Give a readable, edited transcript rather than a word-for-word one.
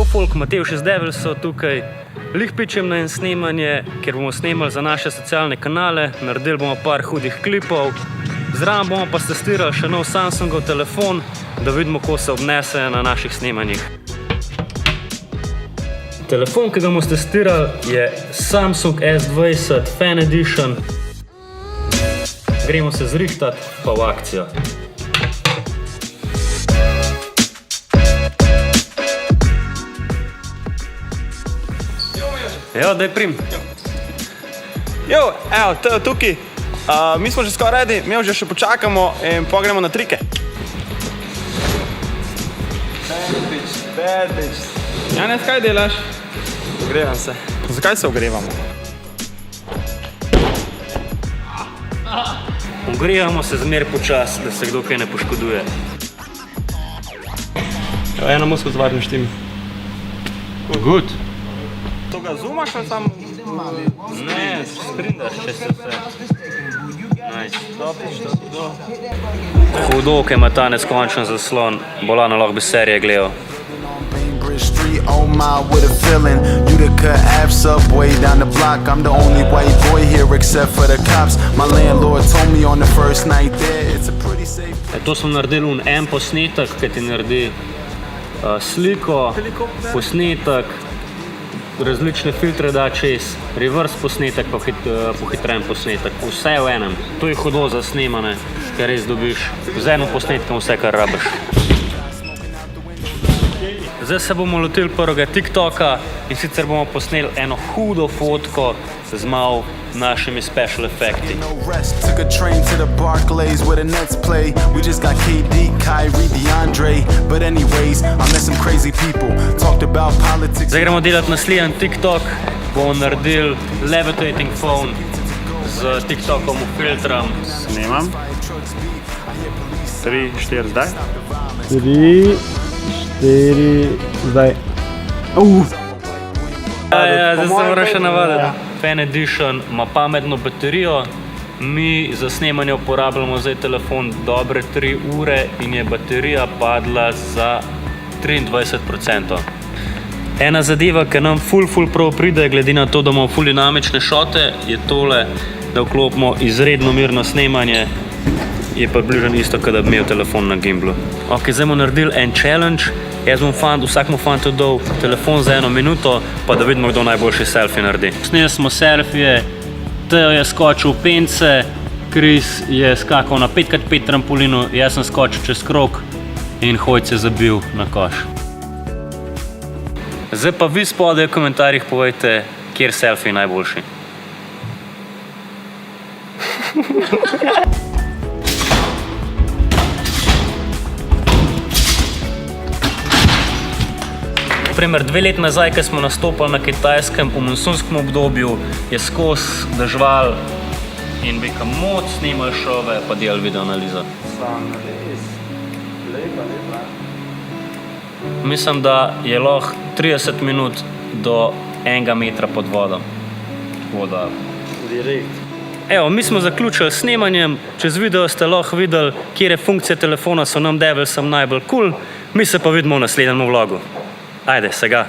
Yo folk, Matevž iz Devilsov tukaj. Lih pičem na en snemanje, ker bomo snemali za naše socialne kanale, naredili bomo par hudih klipov. Zraven bomo pa testirali še nov Samsungov telefon, da vidimo, kako se obnese na naših snemanjih. Telefon, ki ga bomo testirali, je Samsung S20 Fan Edition. Gremo se zrihtati pa v akcijo. Jo, daj prim. Jo, evo, tukaj. Mi smo že skoraj redi, mi že še počakamo in pogremo na trike. Bad. Janez, kaj delaš? Ogrevam se. Zakaj se ogrevamo? Ogrevamo se zmer počas, da se kdo kaj ne poškoduje. Eno musko zvarno štim. Good. To ga zoomaš ali sam? Ne, sprindaš, če se vse. Nice. Hudo, ki ima ta neskončen zaslon, bolano lahko bi serije gledal. Street, oh my, what a feeling. Utica Ave subway down the block. I'm the only white boy here except for the cops. My landlord told me on the first night there it's a pretty safe. To smo naredili en posnetek, ki ti naredi sliko, posnetek, različne filtre da čez, reverse posnetek pa pohitren posnetek. Vse v enem. To je hudo za snemane, ker res dobiš z enim posnetkom vse, kar rabiš. Zdaj se bomo lotili prvega TikToka in sicer bomo posneli eno hudo fotko z malo našimi special efekti. Took a train to the Barclays where the Nets play. We just got KD, Kyrie, DeAndre. But anyways, I met some crazy people. Talked about politics. Zdaj gremo delati naslednji TikTok. Bomo naredili levitating phone z TikTokom v filtrom. Snemam. 3, 4, zdaj. 3, 4, zdaj. Ja, zdaj se moram še navaditi. Fan Edition ima pametno baterijo. Mi za snemanje uporabljamo zdaj telefon dobre 3 ure in je baterija padla za 23%. Ena zadeva, ki nam ful prav pride, glede na to, da imamo ful dinamične šote, je tole, da vklopimo izredno mirno snemanje. Je pa bližno isto, kot da bi imel telefon na gimblu. Ok, zdaj bomo naredili en challenge. Jaz bom vsakmu fantu dal telefon za 1 minuto, pa da vidimo, kdo najboljši selfie naredi. Sneli smo selfije, Teo je skočil v pence, Kris je skakal na 5x5 trampolinu, jaz sem skočil čez krog in Hojc je zabil na koš. Zdaj pa vi spodaj v komentarjih povejte, kjer selfie je najboljši. Primer, 2 leti nazaj, ko smo nastopali na Kitajskem v monsunskem obdobju, je skozi dežval in bi kam moc snimali šove pa delali video analizo. Mislim, da je lahko 30 minut do 1 metra pod vodom. Evo, mi smo zaključili s snemanjem. Čez video ste lahko videli, kjere funkcije telefona so nam Devilsom najbolj cool. Mi se pa vidimo v naslednjem vlogu. Ajde, se ga.